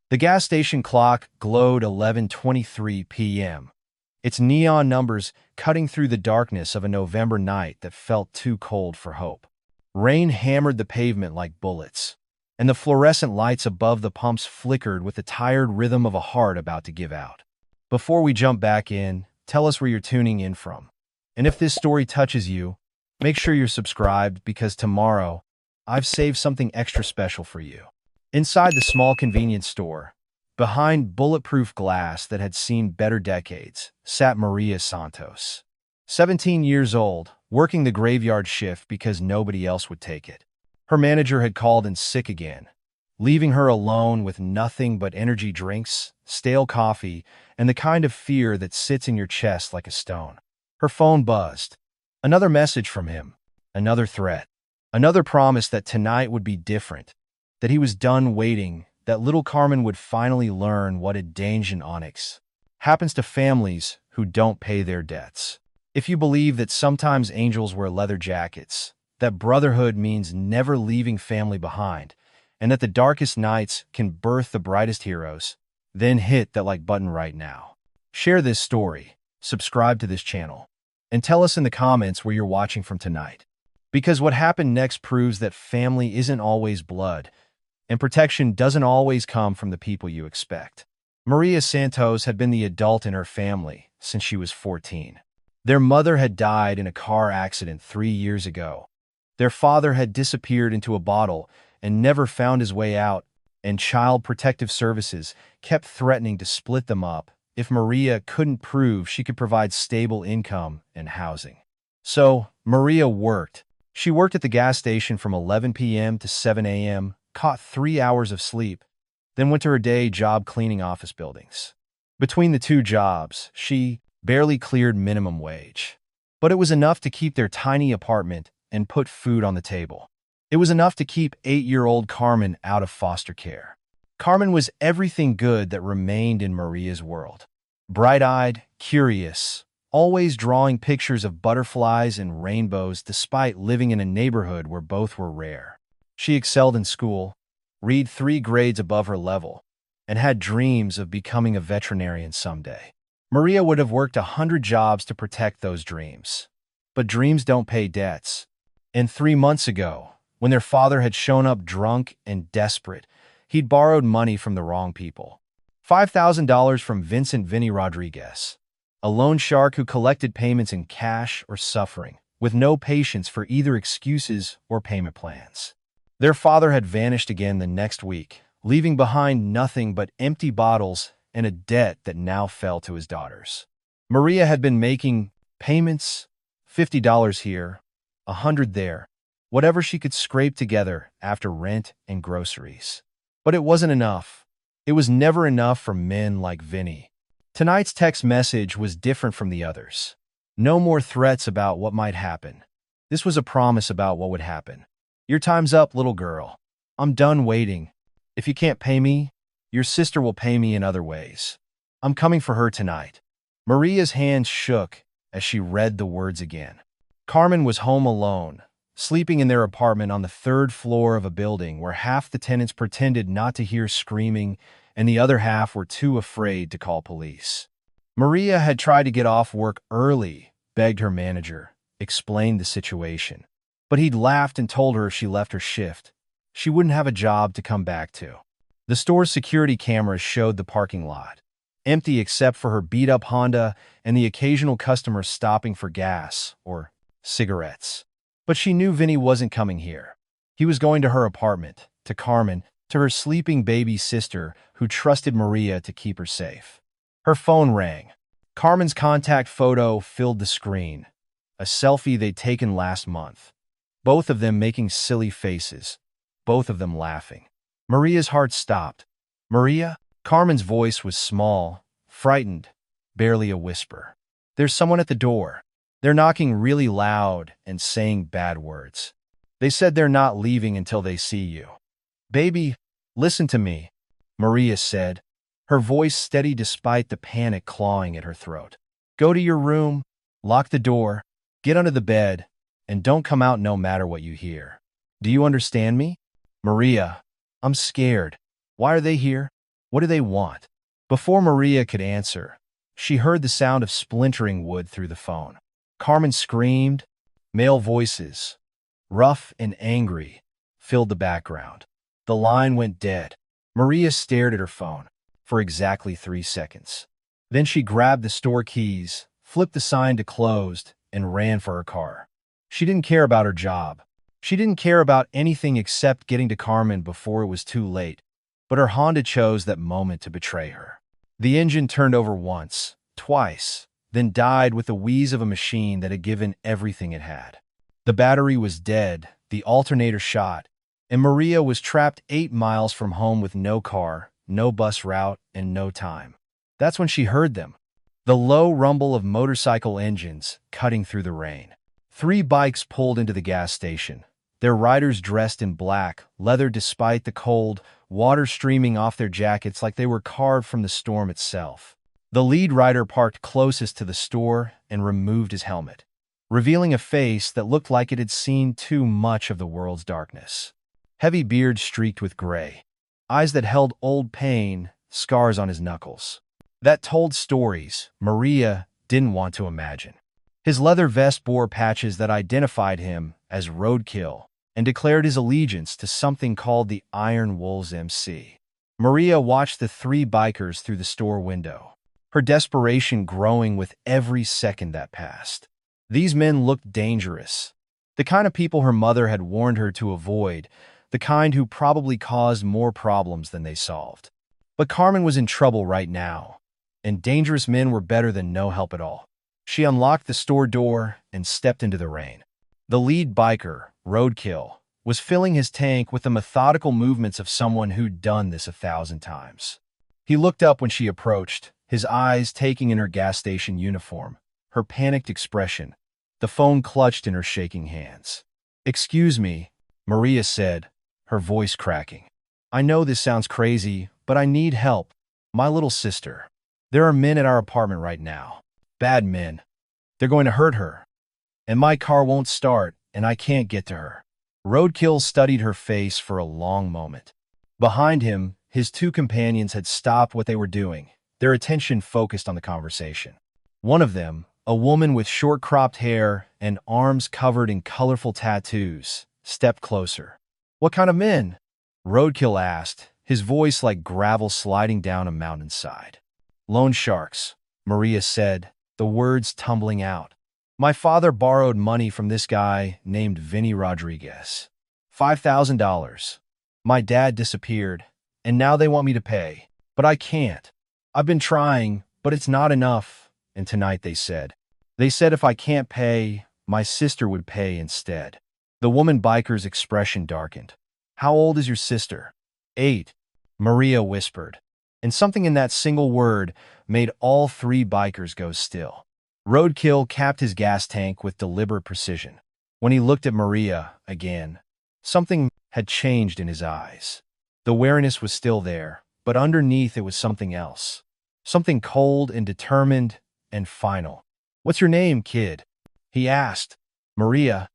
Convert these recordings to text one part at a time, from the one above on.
The gas station clock glowed 11:23 p.m., its neon numbers cutting through the darkness of a November night that felt too cold for hope. Rain hammered the pavement like bullets, and the fluorescent lights above the pumps flickered with the tired rhythm of a heart about to give out. Before we jump back in, tell us where you're tuning in from. And if this story touches you, make sure you're subscribed because tomorrow, I've saved something extra special for you. Inside the small convenience store, behind bulletproof glass that had seen better decades, sat Maria Santos. 17 years old, working the graveyard shift because nobody else would take it. Her manager had called in sick again, leaving her alone with nothing but energy drinks, stale coffee, and the kind of fear that sits in your chest like a stone. Her phone buzzed. Another message from him. Another threat. Another promise that tonight would be different, that he was done waiting, that little Carmen would finally learn what a danger in onyx happens to families who don't pay their debts. If you believe that sometimes angels wear leather jackets, that brotherhood means never leaving family behind, and that the darkest nights can birth the brightest heroes, then hit that like button right now. Share this story, subscribe to this channel, and tell us in the comments where you're watching from tonight. Because what happened next proves that family isn't always blood, and protection doesn't always come from the people you expect. Maria Santos had been the adult in her family since she was 14. Their mother had died in a car accident 3 years ago. Their father had disappeared into a bottle and never found his way out, and Child Protective Services kept threatening to split them up if Maria couldn't prove she could provide stable income and housing. So, Maria worked. She worked at the gas station from 11 p.m. to 7 a.m., caught 3 hours of sleep, then went to her day job cleaning office buildings. Between the two jobs, she barely cleared minimum wage. But it was enough to keep their tiny apartment and put food on the table. It was enough to keep 8-year-old Carmen out of foster care. Carmen was everything good that remained in Maria's world. Bright-eyed, curious, always drawing pictures of butterflies and rainbows despite living in a neighborhood where both were rare. She excelled in school, read 3 grades above her level, and had dreams of becoming a veterinarian someday. Maria would have worked 100 jobs to protect those dreams. But dreams don't pay debts. And 3 months ago, when their father had shown up drunk and desperate, he'd borrowed money from the wrong people. $5,000 from Vincent Vinny Rodriguez, a loan shark who collected payments in cash or suffering, with no patience for either excuses or payment plans. Their father had vanished again the next week, leaving behind nothing but empty bottles and a debt that now fell to his daughters. Maria had been making payments, $50 here, $100 there, whatever she could scrape together after rent and groceries. But it wasn't enough. It was never enough for men like Vinny. Tonight's text message was different from the others. No more threats about what might happen. This was a promise about what would happen. Your time's up, little girl. I'm done waiting. If you can't pay me, your sister will pay me in other ways. I'm coming for her tonight. Maria's hands shook as she read the words again. Carmen was home alone, sleeping in their apartment on the 3rd floor of a building where half the tenants pretended not to hear screaming and the other half were too afraid to call police. Maria had tried to get off work early, begged her manager, explained the situation. But he'd laughed and told her if she left her shift, she wouldn't have a job to come back to. The store's security cameras showed the parking lot, empty except for her beat-up Honda and the occasional customer stopping for gas or cigarettes. But she knew Vinny wasn't coming here. He was going to her apartment, to Carmen, to her sleeping baby sister who trusted Maria to keep her safe. Her phone rang. Carmen's contact photo filled the screen, a selfie they'd taken last month. Both of them making silly faces, both of them laughing. Maria's heart stopped. Maria? Carmen's voice was small, frightened, barely a whisper. There's someone at the door. They're knocking really loud and saying bad words. They said they're not leaving until they see you. Baby, listen to me, Maria said, her voice steady despite the panic clawing at her throat. Go to your room, lock the door, get under the bed, and don't come out no matter what you hear. Do you understand me? Maria, I'm scared. Why are they here? What do they want? Before Maria could answer, she heard the sound of splintering wood through the phone. Carmen screamed. Male voices, rough and angry, filled the background. The line went dead. Maria stared at her phone for exactly 3 seconds. Then she grabbed the store keys, flipped the sign to closed, and ran for her car. She didn't care about her job. She didn't care about anything except getting to Carmen before it was too late. But her Honda chose that moment to betray her. The engine turned over once, twice, then died with the wheeze of a machine that had given everything it had. The battery was dead, the alternator shot, and Maria was trapped 8 miles from home with no car, no bus route, and no time. That's when she heard them. The low rumble of motorcycle engines cutting through the rain. 3 bikes pulled into the gas station, their riders dressed in black, leather despite the cold, water streaming off their jackets like they were carved from the storm itself. The lead rider parked closest to the store and removed his helmet, revealing a face that looked like it had seen too much of the world's darkness. Heavy beard streaked with gray, eyes that held old pain, scars on his knuckles. That told stories Maria didn't want to imagine. His leather vest bore patches that identified him as Roadkill and declared his allegiance to something called the Iron Wolves MC. Maria watched the 3 bikers through the store window, her desperation growing with every second that passed. These men looked dangerous, the kind of people her mother had warned her to avoid, the kind who probably caused more problems than they solved. But Carmen was in trouble right now, and dangerous men were better than no help at all. She unlocked the store door and stepped into the rain. The lead biker, Roadkill, was filling his tank with the methodical movements of someone who'd done this 1,000 times. He looked up when she approached, his eyes taking in her gas station uniform, her panicked expression, the phone clutched in her shaking hands. "Excuse me," Maria said, her voice cracking. "I know this sounds crazy, but I need help. My little sister. There are men at our apartment right now. Bad men. They're going to hurt her. And my car won't start, and I can't get to her." Roadkill studied her face for a long moment. Behind him, his 2 companions had stopped what they were doing, their attention focused on the conversation. One of them, a woman with short-cropped hair and arms covered in colorful tattoos, stepped closer. "What kind of men?" Roadkill asked, his voice like gravel sliding down a mountainside. "Loan sharks," Maria said, the words tumbling out. "My father borrowed money from this guy named Vinny Rodriguez. $5,000. My dad disappeared, and now they want me to pay. But I can't. I've been trying, but it's not enough." And tonight they said if I can't pay, my sister would pay instead. The woman biker's expression darkened. "How old is your sister?" 8, Maria whispered. And something in that single word made all 3 bikers go still. Roadkill capped his gas tank with deliberate precision. When he looked at Maria again, something had changed in his eyes. The wariness was still there, but underneath it was something else. Something cold and determined and final. "What's your name, kid?" he asked. Maria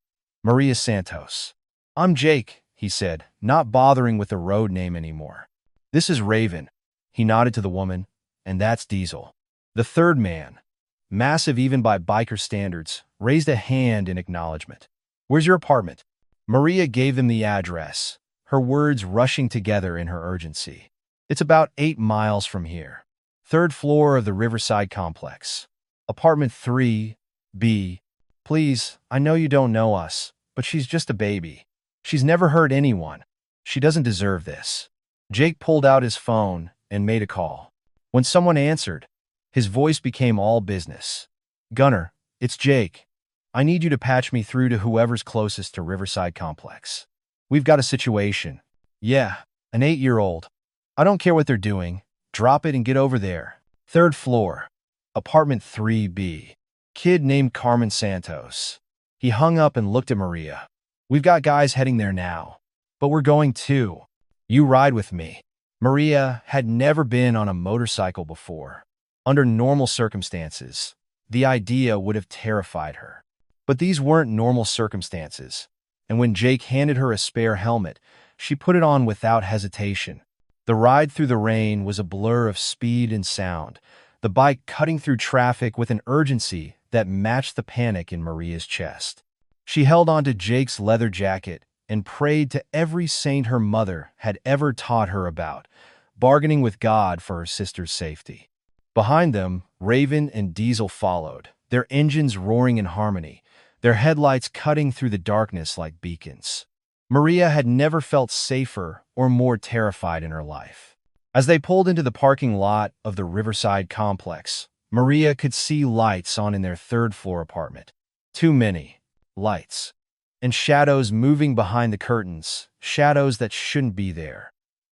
Santos." "I'm Jake," he said, not bothering with the road name anymore. "This is Raven." He nodded to the woman. "And that's Diesel." The third man, massive even by biker standards, raised a hand in acknowledgement. "Where's your apartment?" Maria gave them the address, her words rushing together in her urgency. "It's about 8 miles from here. 3rd floor of the Riverside Complex. Apartment 3B. Please, I know you don't know us, but she's just a baby. She's never hurt anyone. She doesn't deserve this." Jake pulled out his phone and made a call. When someone answered, his voice became all business. "Gunner, it's Jake. I need you to patch me through to whoever's closest to Riverside Complex. We've got a situation." "Yeah, an 8-year-old. I don't care what they're doing. Drop it and get over there. 3rd floor. Apartment 3B. Kid named Carmen Santos." He hung up and looked at Maria. "We've got guys heading there now. But we're going too. You ride with me." Maria had never been on a motorcycle before. Under normal circumstances, the idea would have terrified her. But these weren't normal circumstances, and when Jake handed her a spare helmet, she put it on without hesitation. The ride through the rain was a blur of speed and sound, the bike cutting through traffic with an urgency that matched the panic in Maria's chest. She held onto Jake's leather jacket and prayed to every saint her mother had ever taught her about, bargaining with God for her sister's safety. Behind them, Raven and Diesel followed, their engines roaring in harmony, their headlights cutting through the darkness like beacons. Maria had never felt safer or more terrified in her life. As they pulled into the parking lot of the Riverside complex, Maria could see lights on in their third-floor apartment. Too many lights. And shadows moving behind the curtains, shadows that shouldn't be there.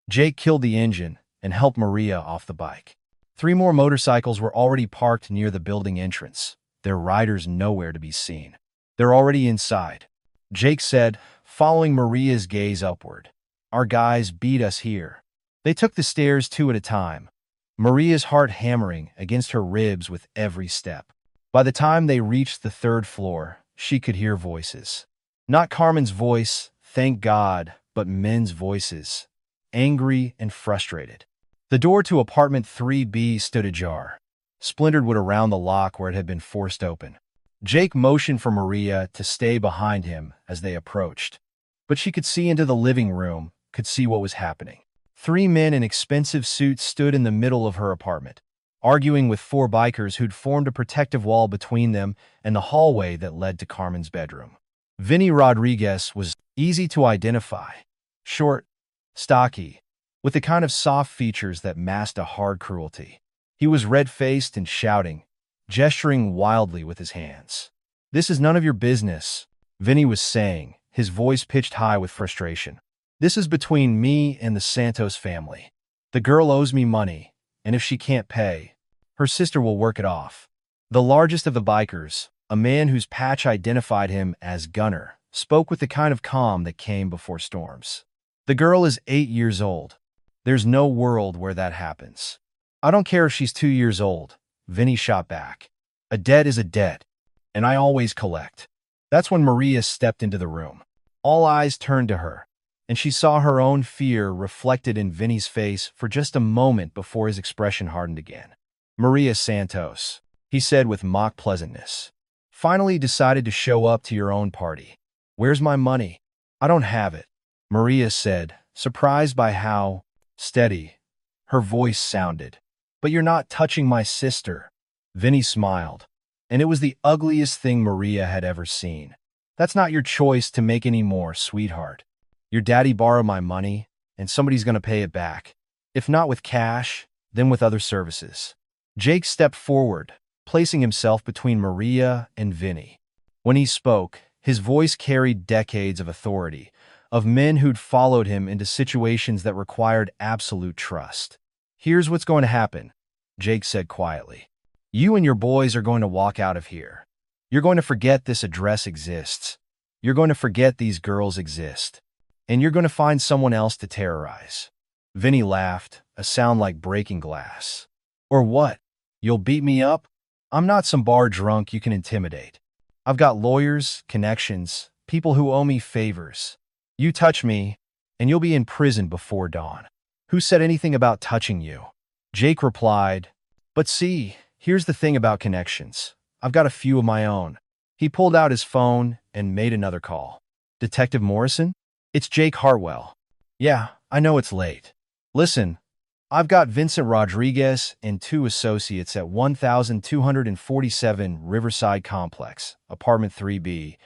Jake killed the engine and helped Maria off the bike. 3 more motorcycles were already parked near the building entrance, their riders nowhere to be seen. They're already inside, Jake said, following Maria's gaze upward. Our guys beat us here. They took the stairs 2 at a time, Maria's heart hammering against her ribs with every step. By the time they reached the 3rd floor, she could hear voices. Not Carmen's voice, thank God, but men's voices, angry and frustrated. The door to apartment 3B stood ajar. Splintered wood around the lock where it had been forced open. Jake motioned for Maria to stay behind him as they approached. But she could see into the living room, could see what was happening. 3 men in expensive suits stood in the middle of her apartment, arguing with 4 bikers who'd formed a protective wall between them and the hallway that led to Carmen's bedroom. Vinny Rodriguez was easy to identify. Short, stocky, with the kind of soft features that masked a hard cruelty. He was red-faced and shouting, gesturing wildly with his hands. This is none of your business, Vinny was saying, his voice pitched high with frustration. This is between me and the Santos family. The girl owes me money, and if she can't pay, her sister will work it off. The largest of the bikers, a man whose patch identified him as Gunner, spoke with the kind of calm that came before storms. The girl is 8 years old. There's no world where that happens. I don't care if she's 2 years old, Vinny shot back. A debt is a debt, and I always collect. That's when Maria stepped into the room. All eyes turned to her, and she saw her own fear reflected in Vinny's face for just a moment before his expression hardened again. Maria Santos, he said with mock pleasantness. Finally decided to show up to your own party. Where's my money? I don't have it, Maria said, surprised by how steady her voice sounded. But you're not touching my sister. Vinny smiled, and it was the ugliest thing Maria had ever seen. That's not your choice to make anymore, sweetheart. Your daddy borrowed my money, and somebody's going to pay it back. If not with cash, then with other services. Jake stepped forward, placing himself between Maria and Vinny. When he spoke, his voice carried decades of authority, of men who'd followed him into situations that required absolute trust. Here's what's going to happen, Jake said quietly. You and your boys are going to walk out of here. You're going to forget this address exists. You're going to forget these girls exist. And you're going to find someone else to terrorize. Vinny laughed, a sound like breaking glass. Or what? You'll beat me up? I'm not some bar drunk you can intimidate. I've got lawyers, connections, people who owe me favors. You touch me, and you'll be in prison before dawn. Who said anything about touching you? Jake replied, but see, here's the thing about connections. I've got a few of my own. He pulled out his phone and made another call. Detective Morrison? It's Jake Hartwell. Yeah, I know it's late. Listen, I've got Vincent Rodriguez and 2 associates at 1247 Riverside Complex, apartment 3B.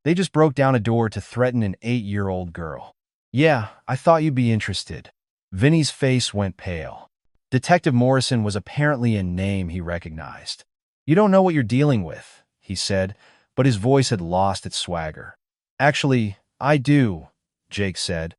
They just broke down a door to threaten an 8-year-old girl. Yeah, I thought you'd be interested. Vinny's face went pale. Detective Morrison was apparently a name he recognized. You don't know what you're dealing with, he said, but his voice had lost its swagger. Actually, I do, Jake said.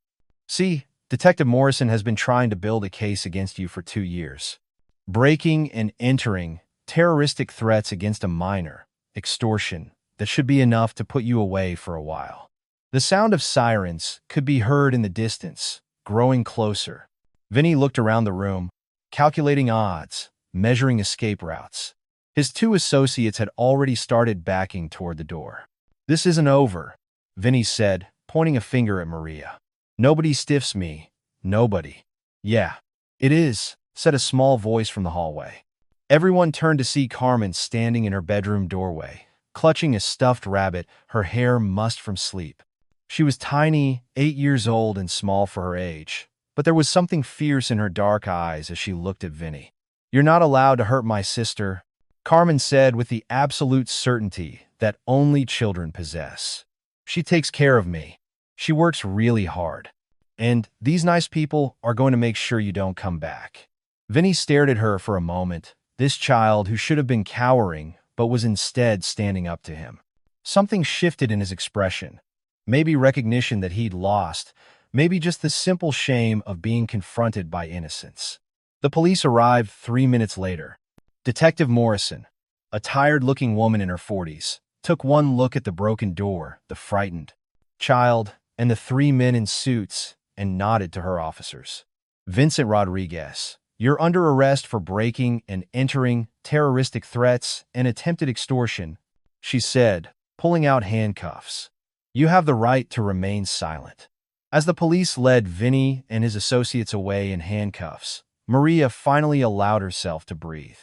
See, Detective Morrison has been trying to build a case against you for 2 years. Breaking and entering, terroristic threats against a minor, extortion, that should be enough to put you away for a while. The sound of sirens could be heard in the distance, growing closer. Vinny looked around the room, calculating odds, measuring escape routes. His 2 associates had already started backing toward the door. This isn't over, Vinny said, pointing a finger at Maria. Nobody stiffs me. Nobody. Yeah, it is, said a small voice from the hallway. Everyone turned to see Carmen standing in her bedroom doorway, clutching a stuffed rabbit, her hair mussed from sleep. She was tiny, 8 years old and small for her age, but there was something fierce in her dark eyes as she looked at Vinny. "You're not allowed to hurt my sister," Carmen said with the absolute certainty that only children possess. "She takes care of me. She works really hard. And these nice people are going to make sure you don't come back." Vinny stared at her for a moment, this child who should have been cowering but was instead standing up to him. Something shifted in his expression. Maybe recognition that he'd lost, maybe just the simple shame of being confronted by innocence. The police arrived 3 minutes later. Detective Morrison, a tired-looking woman in her 40s, took one look at the broken door, the frightened child, and the three men in suits, and nodded to her officers. "Vincent Rodriguez, you're under arrest for breaking and entering, terroristic threats, and attempted extortion," she said, pulling out handcuffs. "You have the right to remain silent." As the police led Vinny and his associates away in handcuffs, Maria finally allowed herself to breathe.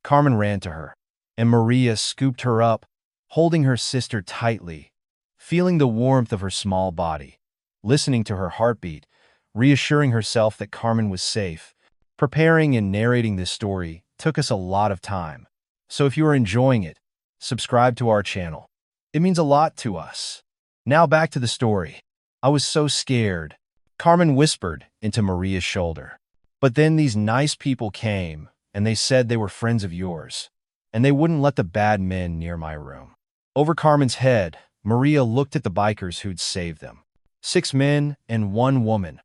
Carmen ran to her, and Maria scooped her up, holding her sister tightly, feeling the warmth of her small body, listening to her heartbeat, reassuring herself that Carmen was safe. Preparing and narrating this story took us a lot of time, so if you are enjoying it, subscribe to our channel. It means a lot to us. Now back to the story. "I was so scared," Carmen whispered into Maria's shoulder. "But then these nice people came, and they said they were friends of yours, and they wouldn't let the bad men near my room." Over Carmen's head, Maria looked at the bikers who'd saved them. 6 men and 1 woman,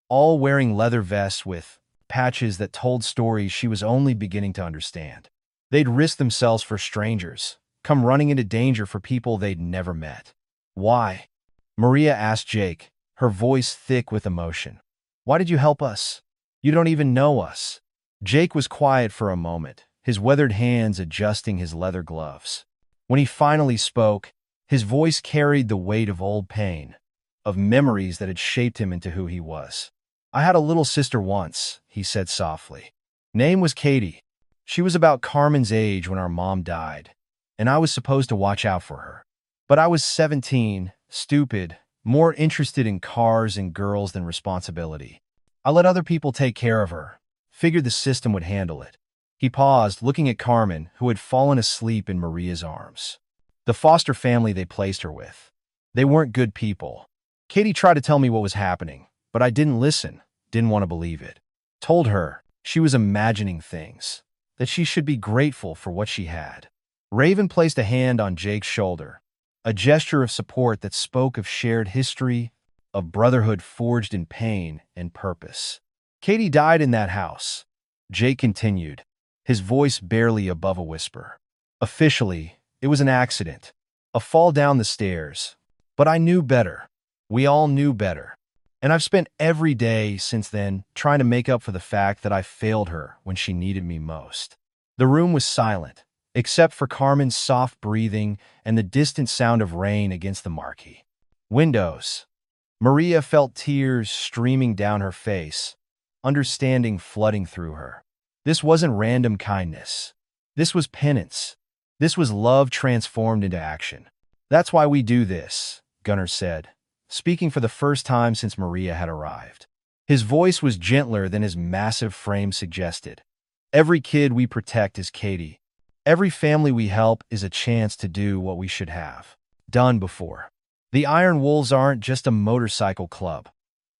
all wearing leather vests with patches that told stories she was only beginning to understand. They'd risked themselves for strangers, come running into danger for people they'd never met. "Why?" Maria asked Jake, her voice thick with emotion. "Why did you help us? You don't even know us." Jake was quiet for a moment, his weathered hands adjusting his leather gloves. When he finally spoke, his voice carried the weight of old pain, of memories that had shaped him into who he was. "I had a little sister once," he said softly. "Name was Katie. She was about Carmen's age when our mom died, and I was supposed to watch out for her. But I was 17, stupid, more interested in cars and girls than responsibility. I let other people take care of her, figured the system would handle it." He paused, looking at Carmen, who had fallen asleep in Maria's arms. "The foster family they placed her with. They weren't good people. Katie tried to tell me what was happening, but I didn't listen, didn't want to believe it. Told her she was imagining things, that she should be grateful for what she had." Raven placed a hand on Jake's shoulder, a gesture of support that spoke of shared history, of brotherhood forged in pain and purpose. "Katie died in that house," Jake continued, his voice barely above a whisper. "Officially, it was an accident, a fall down the stairs. But I knew better. We all knew better. And I've spent every day since then trying to make up for the fact that I failed her when she needed me most." The room was silent, except for Carmen's soft breathing and the distant sound of rain against the marquee windows. Maria felt tears streaming down her face, understanding flooding through her. This wasn't random kindness. This was penance. This was love transformed into action. "That's why we do this," Gunnar said, speaking for the first time since Maria had arrived. His voice was gentler than his massive frame suggested. "Every kid we protect is Katie. Every family we help is a chance to do what we should have done before. The Iron Wolves aren't just a motorcycle club,"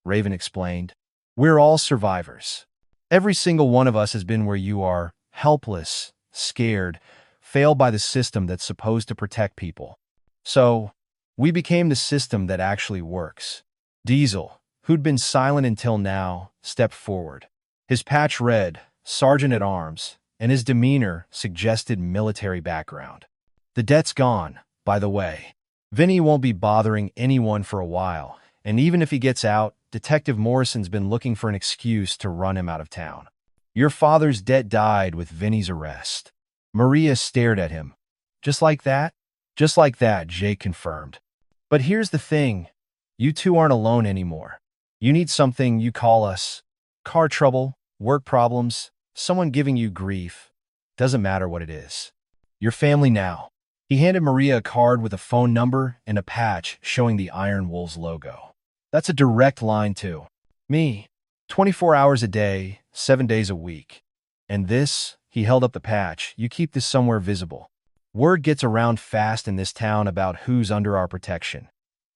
Raven explained. "We're all survivors. Every single one of us has been where you are, helpless, scared, failed by the system that's supposed to protect people. So, we became the system that actually works." Diesel, who'd been silent until now, stepped forward. His patch read, Sergeant at Arms, and his demeanor suggested military background. "The debt's gone, by the way. Vinny won't be bothering anyone for a while, and even if he gets out, Detective Morrison's been looking for an excuse to run him out of town. Your father's debt died with Vinny's arrest." Maria stared at him. "Just like that?" "Just like that," Jake confirmed. "But here's the thing. You two aren't alone anymore. You need something, you call us." Car trouble, work problems, someone giving you grief. Doesn't matter what it is. Your family now. He handed Maria a card with a phone number and a patch showing the Iron Wolves logo. That's a direct line to me. 24 hours a day, 7 days a week. And this, he held up the patch, you keep this somewhere visible. Word gets around fast in this town about who's under our protection.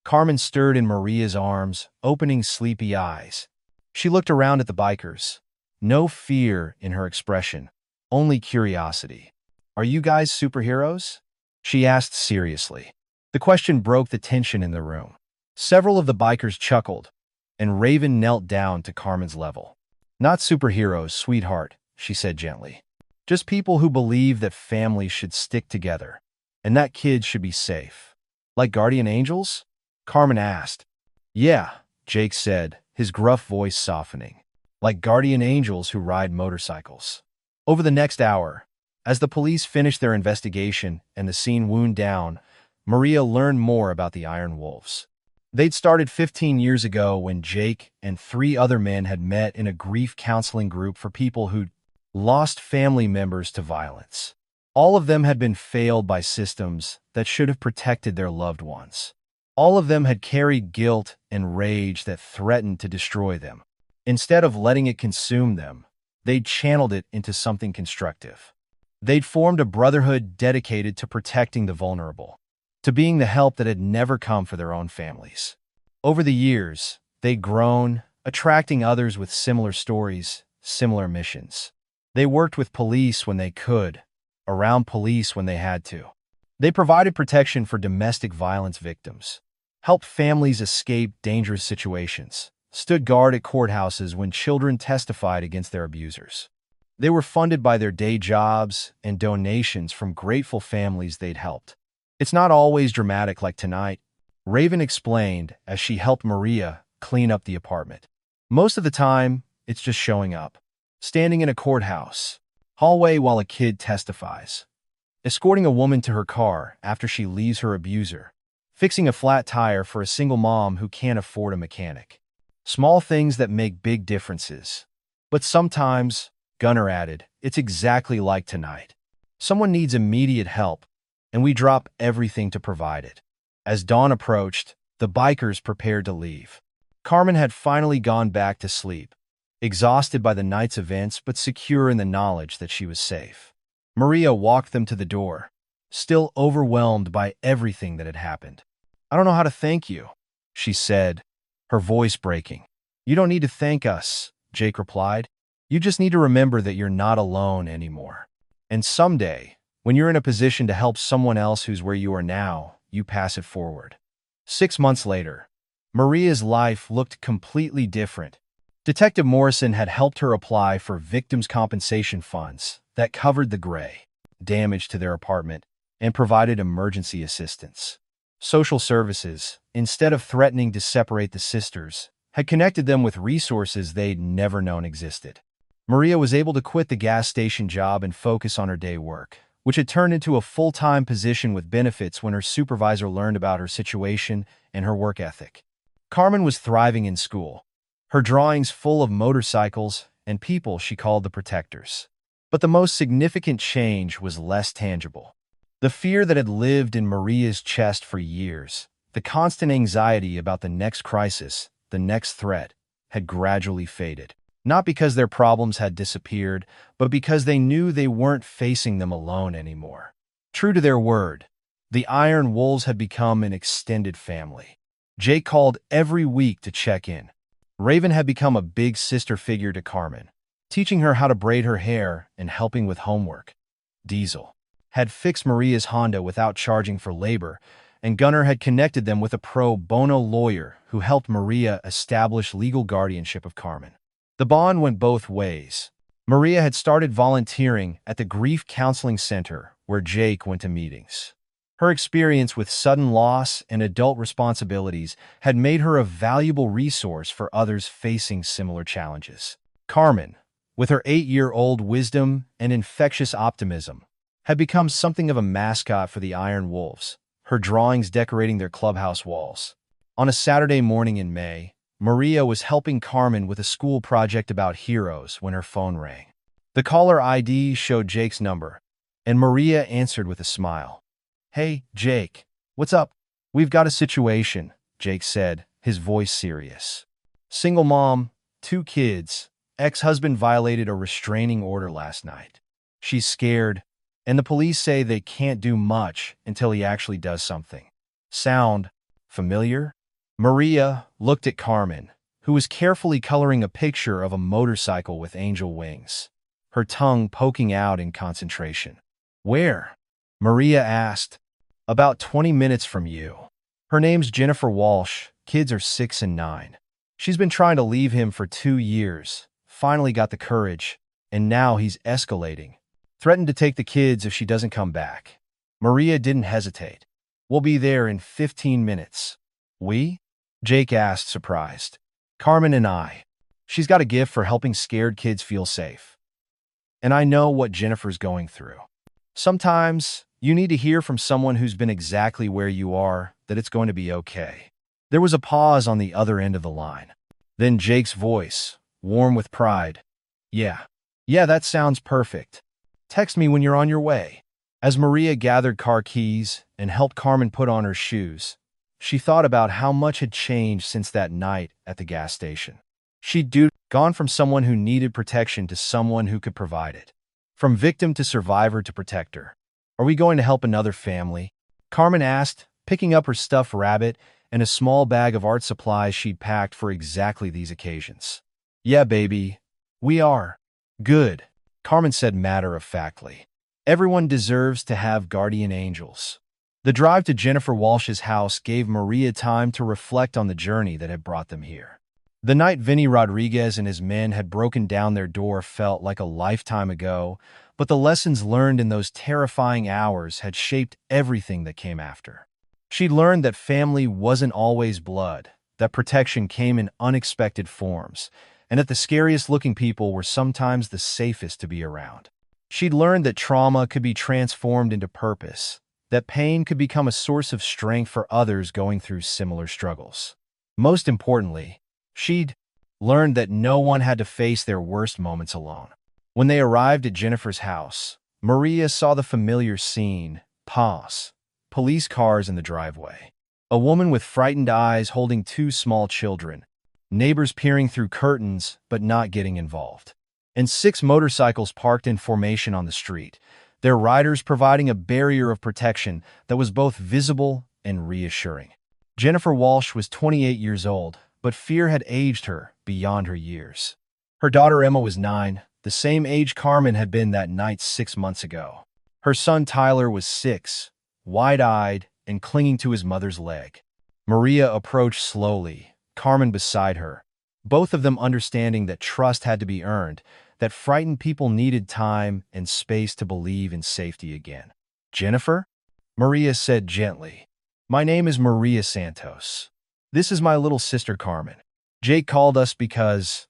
Carmen stirred in Maria's arms, opening sleepy eyes. She looked around at the bikers. No fear in her expression, only curiosity. Are you guys superheroes? She asked seriously. The question broke the tension in the room. Several of the bikers chuckled, and Raven knelt down to Carmen's level. Not superheroes, sweetheart, she said gently. Just people who believe that families should stick together, and that kids should be safe. Like guardian angels? Carmen asked. Yeah, Jake said, his gruff voice softening. Like guardian angels who ride motorcycles. Over the next hour, as the police finished their investigation and the scene wound down, Maria learned more about the Iron Wolves. They'd started 15 years ago when Jake and 3 other men had met in a grief counseling group for people who'd lost family members to violence. All of them had been failed by systems that should have protected their loved ones. All of them had carried guilt and rage that threatened to destroy them. Instead of letting it consume them, they'd channeled it into something constructive. They'd formed a brotherhood dedicated to protecting the vulnerable, to being the help that had never come for their own families. Over the years, they'd grown, attracting others with similar stories, similar missions. They worked with police when they could, around police when they had to. They provided protection for domestic violence victims, helped families escape dangerous situations, stood guard at courthouses when children testified against their abusers. They were funded by their day jobs and donations from grateful families they'd helped. It's not always dramatic like tonight, Raven explained as she helped Maria clean up the apartment. Most of the time, it's just showing up, standing in a courthouse hallway while a kid testifies, escorting a woman to her car after she leaves her abuser, fixing a flat tire for a single mom who can't afford a mechanic. Small things that make big differences. But sometimes, Gunnar added, it's exactly like tonight. Someone needs immediate help, and we drop everything to provide it. As dawn approached, the bikers prepared to leave. Carmen had finally gone back to sleep, exhausted by the night's events but secure in the knowledge that she was safe. Maria walked them to the door, still overwhelmed by everything that had happened. I don't know how to thank you, she said, her voice breaking. You don't need to thank us, Jake replied. You just need to remember that you're not alone anymore. And someday, when you're in a position to help someone else who's where you are now, you pass it forward. 6 months later, Maria's life looked completely different. Detective Morrison had helped her apply for victims' compensation funds that covered the gray damage to their apartment and provided emergency assistance. Social services, instead of threatening to separate the sisters, had connected them with resources they'd never known existed. Maria was able to quit the gas station job and focus on her day work, which had turned into a full-time position with benefits when her supervisor learned about her situation and her work ethic. Carmen was thriving in school, her drawings full of motorcycles and people she called the protectors. But the most significant change was less tangible. The fear that had lived in Maria's chest for years, the constant anxiety about the next crisis, the next threat, had gradually faded. Not because their problems had disappeared, but because they knew they weren't facing them alone anymore. True to their word, the Iron Wolves had become an extended family. Jake called every week to check in. Raven had become a big sister figure to Carmen, teaching her how to braid her hair and helping with homework. Diesel had fixed Maria's Honda without charging for labor, and Gunnar had connected them with a pro bono lawyer who helped Maria establish legal guardianship of Carmen. The bond went both ways. Maria had started volunteering at the Grief Counseling Center where Jake went to meetings. Her experience with sudden loss and adult responsibilities had made her a valuable resource for others facing similar challenges. Carmen, with her 8-year-old wisdom and infectious optimism, had become something of a mascot for the Iron Wolves, her drawings decorating their clubhouse walls. On a Saturday morning in May, Maria was helping Carmen with a school project about heroes when her phone rang. The caller ID showed Jake's number, and Maria answered with a smile. "Hey, Jake. What's up?" "We've got a situation," Jake said, his voice serious. "Single mom, 2 kids. Ex-husband violated a restraining order last night. She's scared, and the police say they can't do much until he actually does something." Sound familiar? Maria looked at Carmen, who was carefully coloring a picture of a motorcycle with angel wings, her tongue poking out in concentration. "Where?" Maria asked. "About 20 minutes from you. Her name's Jennifer Walsh. Kids are 6 and 9. She's been trying to leave him for 2 years, finally got the courage, and now he's escalating. Threatened to take the kids if she doesn't come back." Maria didn't hesitate. "We'll be there in 15 minutes. "We?" Jake asked, surprised. "Carmen and I. She's got a gift for helping scared kids feel safe. And I know what Jennifer's going through. Sometimes you need to hear from someone who's been exactly where you are that it's going to be okay." There was a pause on the other end of the line. Then Jake's voice, warm with pride. Yeah, that sounds perfect. Text me when you're on your way." As Maria gathered car keys and helped Carmen put on her shoes, she thought about how much had changed since that night at the gas station. She'd gone from someone who needed protection to someone who could provide it. From victim to survivor to protector. "Are we going to help another family?" Carmen asked, picking up her stuffed rabbit and a small bag of art supplies she'd packed for exactly these occasions. "Yeah, baby. We are." "Good," Carmen said matter-of-factly. "Everyone deserves to have guardian angels." The drive to Jennifer Walsh's house gave Maria time to reflect on the journey that had brought them here. The night Vinny Rodriguez and his men had broken down their door felt like a lifetime ago, but the lessons learned in those terrifying hours had shaped everything that came after. She'd learned that family wasn't always blood, that protection came in unexpected forms, and that the scariest-looking people were sometimes the safest to be around. She'd learned that trauma could be transformed into purpose, that pain could become a source of strength for others going through similar struggles. Most importantly, she'd learned that no one had to face their worst moments alone. When they arrived at Jennifer's house, Maria saw the familiar scene, police cars in the driveway. A woman with frightened eyes holding 2 small children, neighbors peering through curtains but not getting involved, and 6 motorcycles parked in formation on the street, their riders providing a barrier of protection that was both visible and reassuring. Jennifer Walsh was 28 years old, but fear had aged her beyond her years. Her daughter Emma was 9, the same age Carmen had been that night 6 months ago. Her son Tyler was 6, wide-eyed and clinging to his mother's leg. Maria approached slowly, Carmen beside her, both of them understanding that trust had to be earned, that frightened people needed time and space to believe in safety again. "Jennifer?" Maria said gently. "My name is Maria Santos. This is my little sister Carmen. Jake called us because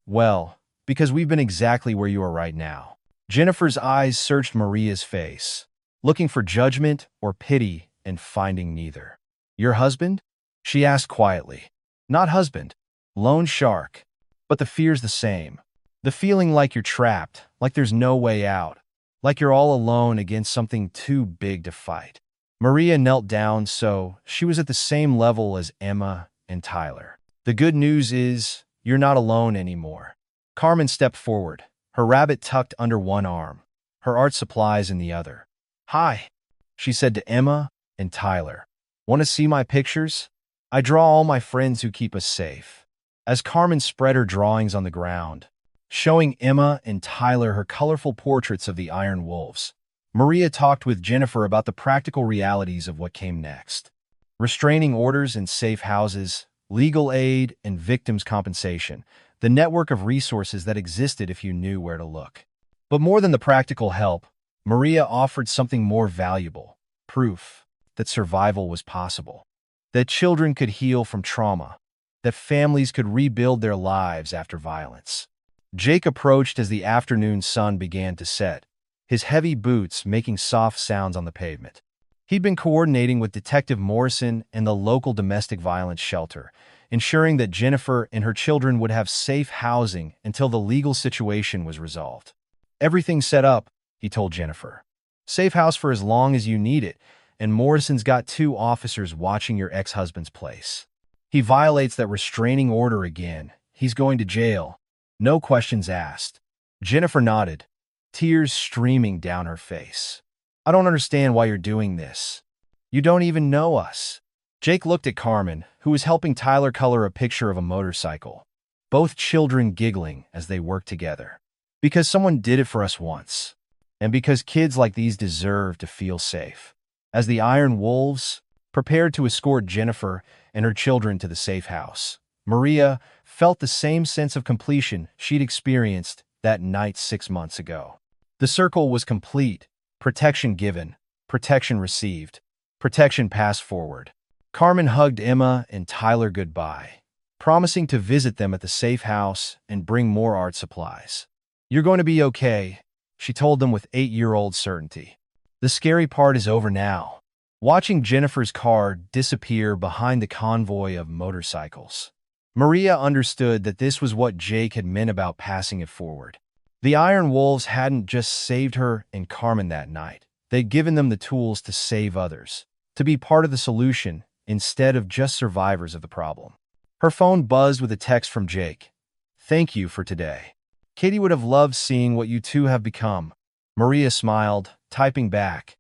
we've been exactly where you are right now." Jennifer's eyes searched Maria's face, looking for judgment or pity and finding neither. "Your husband?" she asked quietly. "Not husband. Lone shark. But the fear's the same. The feeling like you're trapped, like there's no way out, like you're all alone against something too big to fight." Maria knelt down so she was at the same level as Emma and Tyler. "The good news is you're not alone anymore." Carmen stepped forward, her rabbit tucked under one arm, her art supplies in the other. "Hi," she said to Emma and Tyler. "Want to see my pictures? I draw all my friends who keep us safe." As Carmen spread her drawings on the ground, showing Emma and Tyler her colorful portraits of the Iron Wolves, Maria talked with Jennifer about the practical realities of what came next. Restraining orders and safe houses, legal aid and victims' compensation, the network of resources that existed if you knew where to look. But more than the practical help, Maria offered something more valuable, proof that survival was possible, that children could heal from trauma, that families could rebuild their lives after violence. Jake approached as the afternoon sun began to set, his heavy boots making soft sounds on the pavement. He'd been coordinating with Detective Morrison and the local domestic violence shelter, ensuring that Jennifer and her children would have safe housing until the legal situation was resolved. "Everything's set up," he told Jennifer. "Safe house for as long as you need it, and Morrison's got 2 officers watching your ex-husband's place. He violates that restraining order again. He's going to jail. No questions asked." Jennifer nodded, tears streaming down her face. "I don't understand why you're doing this. You don't even know us." Jake looked at Carmen, who was helping Tyler color a picture of a motorcycle, both children giggling as they worked together. "Because someone did it for us once, and because kids like these deserve to feel safe." As the Iron Wolves prepared to escort Jennifer and her children to the safe house, Maria felt the same sense of completion she'd experienced that night 6 months ago. The circle was complete: protection given, protection received, protection passed forward. Carmen hugged Emma and Tyler goodbye, promising to visit them at the safe house and bring more art supplies. "You're going to be okay," she told them with 8-year-old certainty. "The scary part is over now." Watching Jennifer's car disappear behind the convoy of motorcycles, Maria understood that this was what Jake had meant about passing it forward. The Iron Wolves hadn't just saved her and Carmen that night. They'd given them the tools to save others, to be part of the solution instead of just survivors of the problem. Her phone buzzed with a text from Jake. "Thank you for today. Katie would have loved seeing what you two have become." Maria smiled, typing back,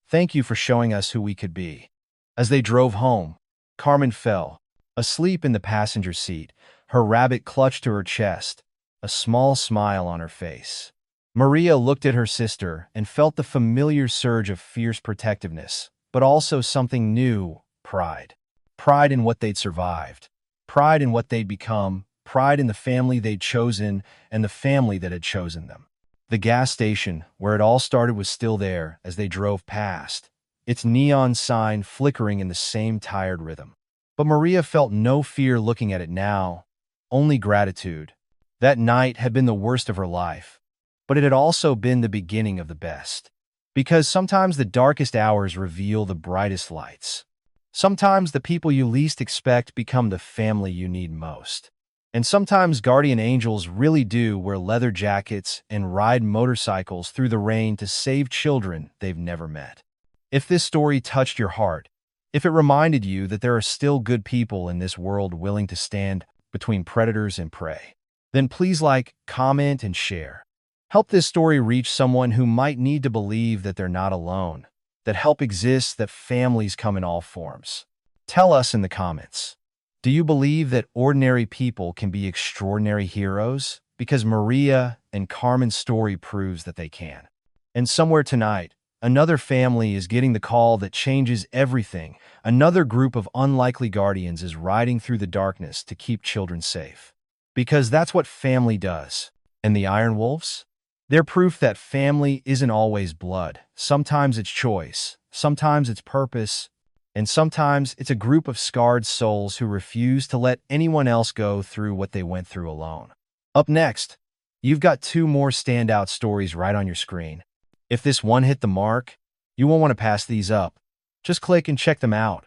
"Thank you for showing us who we could be." As they drove home, Carmen fell asleep in the passenger seat, her rabbit clutched to her chest, a small smile on her face. Maria looked at her sister and felt the familiar surge of fierce protectiveness, but also something new: pride. Pride in what they'd survived. Pride in what they'd become. Pride in the family they'd chosen and the family that had chosen them. The gas station, where it all started, was still there as they drove past, its neon sign flickering in the same tired rhythm. But Maria felt no fear looking at it now, only gratitude. That night had been the worst of her life, but it had also been the beginning of the best. Because sometimes the darkest hours reveal the brightest lights. Sometimes the people you least expect become the family you need most. And sometimes guardian angels really do wear leather jackets and ride motorcycles through the rain to save children they've never met. If this story touched your heart, if it reminded you that there are still good people in this world willing to stand between predators and prey, then please like, comment, and share. Help this story reach someone who might need to believe that they're not alone, that help exists, that families come in all forms. Tell us in the comments. Do you believe that ordinary people can be extraordinary heroes? Because Maria and Carmen's story proves that they can. And somewhere tonight, another family is getting the call that changes everything. Another group of unlikely guardians is riding through the darkness to keep children safe. Because that's what family does. And the Iron Wolves? They're proof that family isn't always blood. Sometimes it's choice, sometimes it's purpose, and sometimes it's a group of scarred souls who refuse to let anyone else go through what they went through alone. Up next, you've got 2 more standout stories right on your screen. If this one hit the mark, you won't want to pass these up. Just click and check them out.